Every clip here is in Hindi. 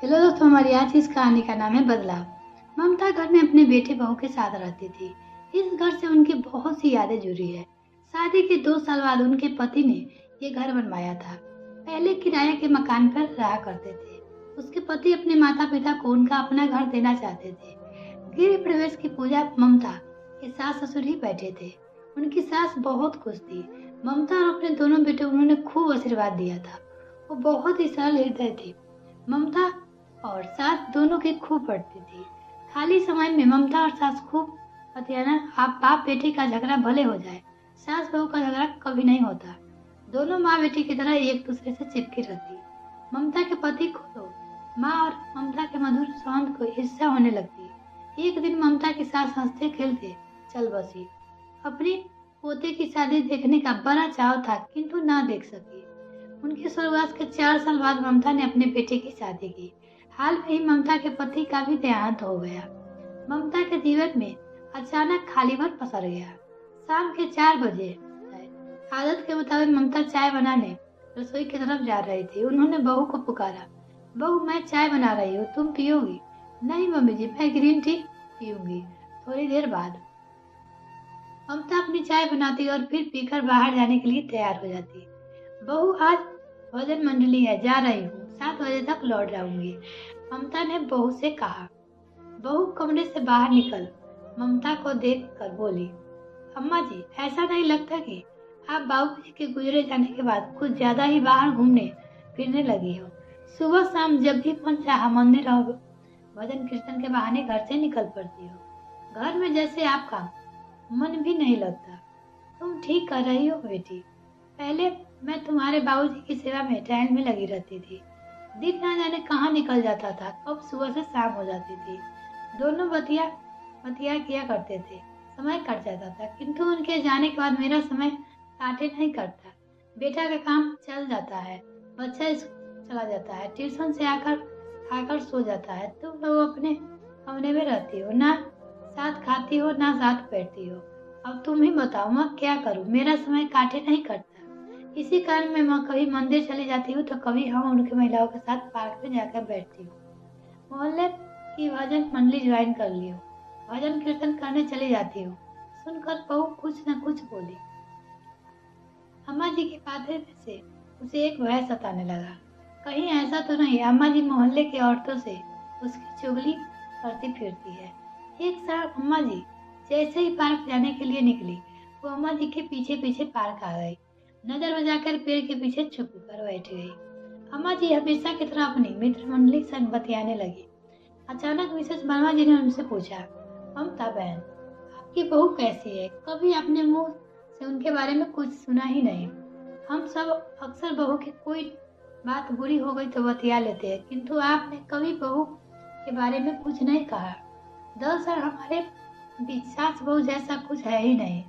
हेलो दोस्तों, हमारी आज इस कहानी का नाम है बदलाव। ममता घर में अपने बेटे बहू के साथ रहती थी। इस घर से उनकी बहुत सी यादें जुड़ी है। शादी के 2 साल बाद उनके पति ने ये घर बनवाया था। पहले किराए के मकान पर रहा करते थे। उसके पति अपने माता पिता को उनका अपना घर देना चाहते थे। गृह प्रवेश की पूजा ममता के सास ससुर ही बैठे थे। उनकी सास बहुत खुश थी। ममता और अपने दोनों बेटे उन्होंने खूब आशीर्वाद दिया था। वो बहुत ही सरल हृदय थी। ममता और सास दोनों की खूब पड़ती थी। खाली समय में ममता और सास खूब बतियाना। आप बाप बेटी का झगड़ा भले हो जाए, सास बहू का झगड़ा कभी नहीं होता। दोनों माँ बेटी की तरह एक दूसरे से चिपकी रहती। ममता के पति को तो माँ और ममता के मधुर संबंध को ईर्ष्या होने लगती। एक दिन ममता की सास हंसते खेलते चल बसी। अपनी पोते की शादी देखने का बड़ा चाव था, किंतु ना देख सकी। उनके स्वर्गवास के 4 साल बाद ममता ने अपने बेटे की शादी की। हाल में ही ममता के पति का भी देहांत हो गया। ममता के जीवन में अचानक खालीपन पसर गया। शाम के 4 बजे आदत के मुताबिक ममता चाय बनाने रसोई की तरफ जा रही थी। उन्होंने बहू को पुकारा, बहू मैं चाय बना रही हूँ, तुम पियोगी? नहीं मम्मी जी, मैं ग्रीन टी पीऊंगी। थोड़ी देर बाद ममता अपनी चाय बनाती और फिर पीकर बाहर जाने के लिए तैयार हो जाती। बहू आज भोजन मंडली है, जा रही हूँ, 7 बजे तक लौट जाऊंगी, ममता ने बहू से कहा। बहू कमरे से बाहर निकल ममता को देख कर बोली, अम्मा जी, ऐसा नहीं लगता कि आप बाबूजी के गुजरे जाने के बाद कुछ ज्यादा ही बाहर घूमने फिरने लगी हो? सुबह शाम जब भी मन चाहा मंदिर और भजन कीर्तन के बहाने घर से निकल पड़ती हो। घर में जैसे आपका मन भी नहीं लगता। तुम ठीक कर रही हो बेटी। पहले मैं तुम्हारे बाबूजी की सेवा में टहल में लगी रहती थी। दिन ना जाने कहाँ निकल जाता था, कब सुबह से शाम हो जाती थी। दोनों बतिया बतिया किया करते थे। समय कट जाता था, किंतु उनके जाने के बाद मेरा समय काटे नहीं कटता। बेटा का काम चल जाता है, बच्चा स्कूल चला जाता है, ट्यूशन से आकर खाकर सो जाता है। तुम लोग अपने कमरे में रहती हो, ना साथ खाती हो ना साथ बैठती हो। अब तुम ही बताओ, मैं क्या करूं? मेरा समय काटे नहीं कटता। इसी कारण मैं कभी मंदिर चली जाती हूँ तो कभी हम उनके महिलाओं के साथ पार्क में जाकर बैठती हूँ। मोहल्ले की भजन मंडली ज्वाइन कर ली हूँ, भजन कीर्तन करने चली जाती हूँ। सुनकर बहू कुछ न कुछ बोली। अम्मा जी की बातें में से उसे एक भय सताने लगा। कहीं ऐसा तो नहीं अम्मा जी मोहल्ले की औरतों से उसकी चुगली करती फिरती है। एक साल अम्मा जी जैसे ही पार्क जाने के लिए निकली, वो अम्मा जी के पीछे पीछे पार्क आ गई। नजर बचाकर पेड़ के पीछे छुप कर बैठ गई। अम्मा जी हमेशा की तरह अपनी मित्र मंडली संग बतियाने लगी। अचानक मिसेस वर्मा जी ने उनसे पूछा, ममता बहन, आपकी बहू कैसी है? कभी अपने मुंह से उनके बारे में कुछ सुना ही नहीं। हम सब अक्सर बहू की कोई बात बुरी हो गई तो बतिया लेते हैं, किंतु आपने कभी बहू के बारे में कुछ नहीं कहा। दरअसल हमारे बीच सास बहू जैसा कुछ है ही नहीं।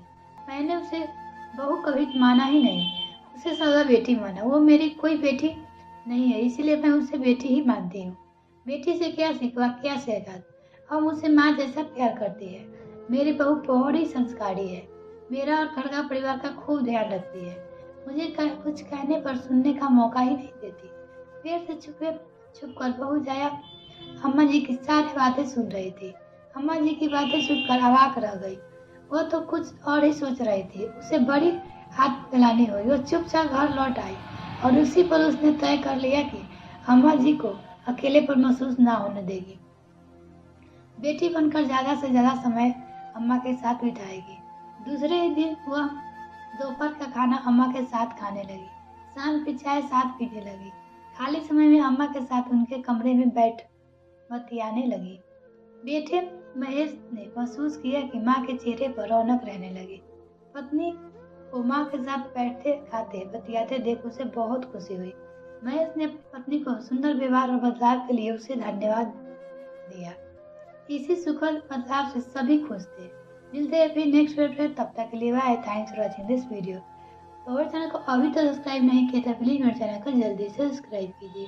मैंने उसे बहू कभी माना ही नहीं, उसे सदा बेटी माना। वो मेरी कोई बेटी नहीं है, इसीलिए मैं उसे बेटी ही मानती हूँ। बेटी से क्या सिखवा, क्या शिकायत? हम उसे माँ जैसा प्यार करती है। मेरी बहू बहुत ही संस्कारी है, मेरा और घर का परिवार का खूब ध्यान रखती है। मुझे कुछ कहने पर सुनने का मौका ही नहीं देती। देर से छुप कर बहू जाया अम्मा जी की सारी बातें सुन रही थी। अम्मा जी की बातें सुनकर अवाक रह गई। वो तो कुछ और ही सोच रही थी। उसे बड़ी हाथ फैलानी हुई। वो चुपचाप घर लौट आई और उसी पर उसने तय कर लिया कि अम्मा जी को अकेलेपन महसूस ना होने देगी। बेटी बनकर ज्यादा से ज्यादा समय अम्मा के साथ बिताएगी। दूसरे ही दिन वह दोपहर का खाना अम्मा के साथ खाने लगी, शाम की चाय साथ पीने लगी। खाली समय में अम्मा के साथ उनके कमरे में बैठ बतियाने लगी। बेटे महेश ने महसूस किया कि माँ के चेहरे पर रौनक रहने लगी। पत्नी को माँ के साथ बैठते खाते बतियाते देख उसे बहुत खुशी हुई। महेश ने अपनी पत्नी को सुंदर व्यवहार और बदलाव के लिए उसे धन्यवाद दिया। इसी सुखद बदलाव से सभी खुश थे। मिलते हैं फिर नेक्स्ट वीडियो में, तब तक के लिए bye. Thanks for watching this video. तो चैनल को अभी तक सब्सक्राइब नहीं किया तो प्लीज मेरे चैनल को जल्दी से सब्सक्राइब कीजिए।